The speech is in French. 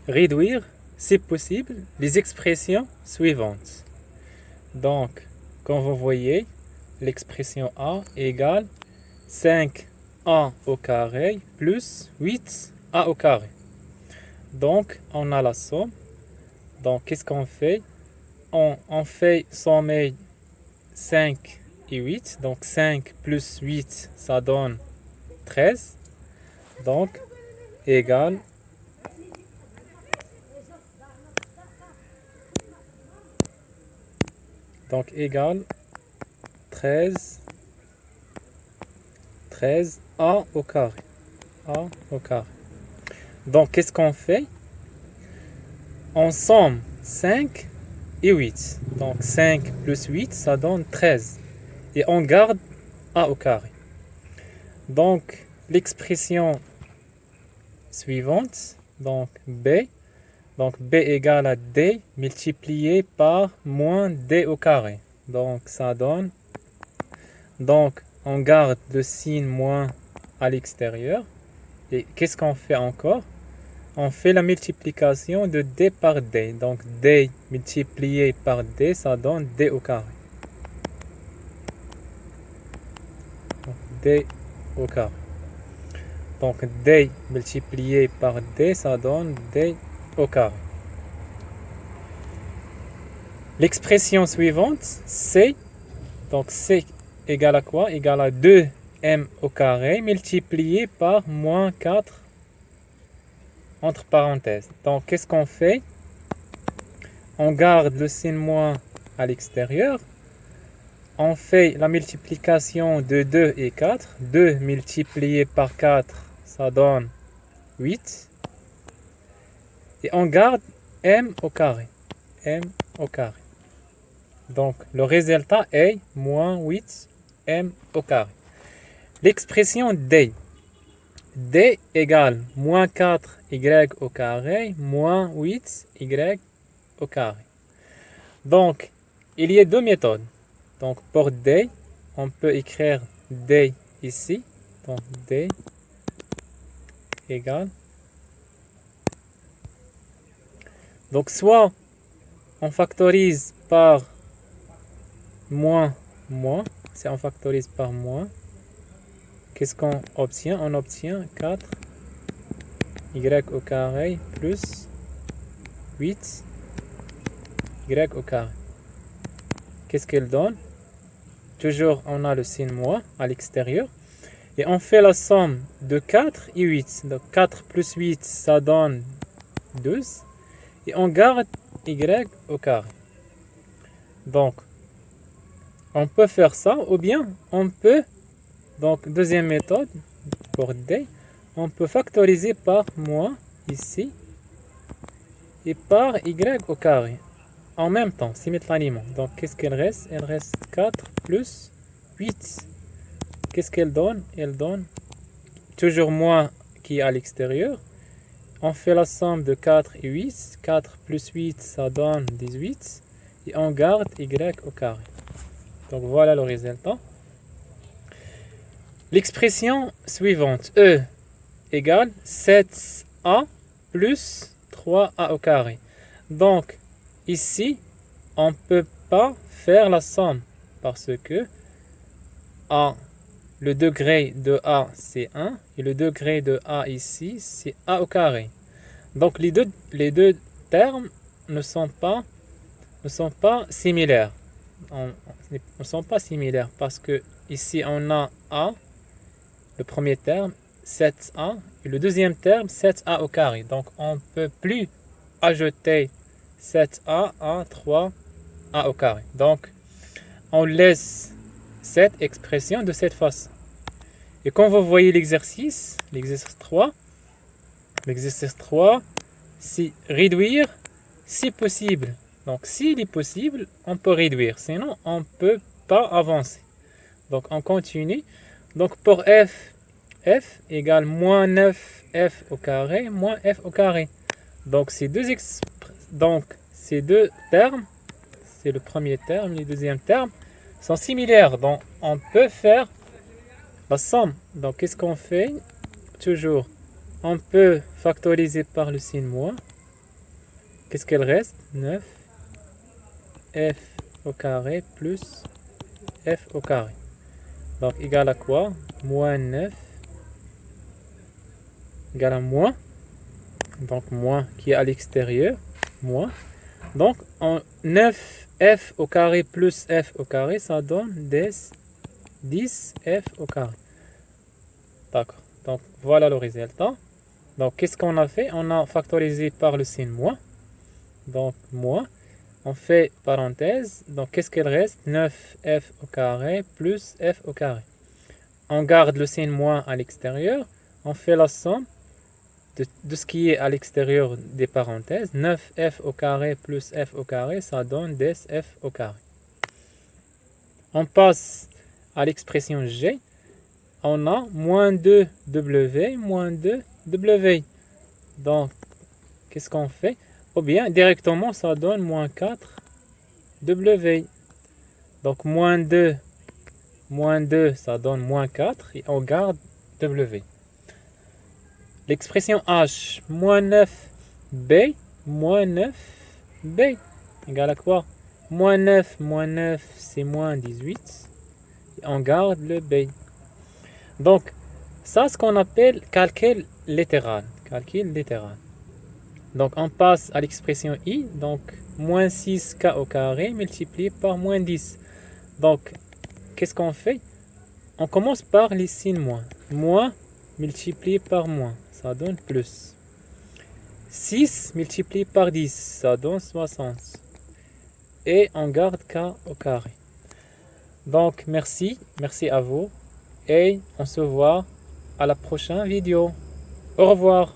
réduire, si possible, les expressions suivantes. Donc, comme vous voyez, l'expression A égale 5a au carré plus 8a au carré. Donc, on a la somme. Donc, qu'est-ce qu'on fait? On fait sommer 5 et 8. Donc, 5 plus 8, ça donne 13. Donc, égale Donc, égale 13 a au carré. A au carré. Donc, qu'est-ce qu'on fait? On somme 5 et 8. Donc, 5 plus 8, ça donne 13. Et on garde a au carré. Donc, l'expression suivante, donc b. Donc, b égale à d multiplié par moins d au carré. Donc, ça donne... Donc, on garde le signe moins à l'extérieur. Et qu'est-ce qu'on fait encore? On fait la multiplication de d par d. Donc, d multiplié par d, ça donne d au carré. Donc, d au carré. Donc, d multiplié par d, ça donne d au carré. L'expression suivante, c. Donc, c égale à quoi? Égale à 2m au carré multiplié par moins 4 entre parenthèses. Donc, qu'est-ce qu'on fait? On garde le signe moins à l'extérieur. On fait la multiplication de 2 et 4. 2 multiplié par 4, ça donne 8. Et on garde m au carré. M au carré. Donc, le résultat est moins 8m au carré. L'expression d. d égale moins 4y au carré moins 8y au carré. Donc, il y a deux méthodes. Donc, pour d, on peut écrire d ici. Donc, d égale. Donc, soit on factorise par moins, si on factorise par moins, qu'est-ce qu'on obtient? On obtient 4y au carré plus 8y au carré. Qu'est-ce qu'elle donne? Toujours, on a le signe moins à l'extérieur. Et on fait la somme de 4 et 8. Donc, 4 plus 8, ça donne 12. Et on garde y au carré. Donc, on peut faire ça, ou bien on peut, donc deuxième méthode, pour d, on peut factoriser par moins, ici, et par y au carré, en même temps, simultanément. Donc, qu'est-ce qu'elle reste? Elle reste 4 plus 8. Qu'est-ce qu'elle donne? Elle donne toujours moins qui est à l'extérieur. On fait la somme de 4 et 8. 4 plus 8, ça donne 18. Et on garde y au carré. Donc, voilà le résultat. L'expression suivante, E égale 7a plus 3a au carré. Donc, ici, on ne peut pas faire la somme parce que a, le degré de a, c'est 1 et le degré de a ici, c'est a au carré. Donc, les deux termes ne sont pas similaires. Ne sont pas similaires parce que ici, on a a, le premier terme, 7a, et le deuxième terme, 7a au carré. Donc, on ne peut plus ajouter 7a à 3a au carré. Donc, on laisse cette expression de cette façon. Et quand vous voyez l'exercice 3, c'est réduire si possible. Donc, s'il est possible, on peut réduire. Sinon, on ne peut pas avancer. Donc, on continue. Donc, pour f égale moins 9f au carré moins f au carré. Donc, ces deux termes, c'est le premier terme, le deuxième terme, sont similaires. Donc, on peut faire la somme. Donc, qu'est-ce qu'on fait? Toujours, on peut factoriser par le signe moins. qu'est-ce qu'il reste? 9 f au carré plus f au carré. Donc, égal à quoi? Moins 9 égale à moins. Donc, moins qui est à l'extérieur. Moins. Donc, 9f au carré plus f au carré, ça donne 10f au carré. D'accord. Donc, voilà le résultat. Donc, qu'est-ce qu'on a fait? On a factorisé par le signe moins. Donc, moins. On fait parenthèse. Donc, qu'est-ce qu'il reste? 9f au carré plus f au carré. On garde le signe moins à l'extérieur. On fait la somme de ce qui est à l'extérieur des parenthèses. 9f au carré plus f au carré, ça donne 10f au carré. On passe à l'expression g. On a moins 2w moins 2w. Donc, qu'est-ce qu'on fait? Ou bien, directement, ça donne moins 4w. Donc, moins 2, ça donne moins 4. Et on garde w. L'expression h, moins 9b, moins 9b, égale à quoi? Moins 9, c'est moins 18. Et on garde le b. Donc, ça, ce qu'on appelle calcul littéral. Calcul littéral. Donc, on passe à l'expression i. Donc, moins 6k au carré multiplié par moins 10. Donc, qu'est-ce qu'on fait? On commence par les signes moins. Moins multiplié par moins, ça donne plus. 6 multiplié par 10, ça donne 60. Et on garde k au carré. Donc, merci à vous. Et on se voit à la prochaine vidéo. Au revoir.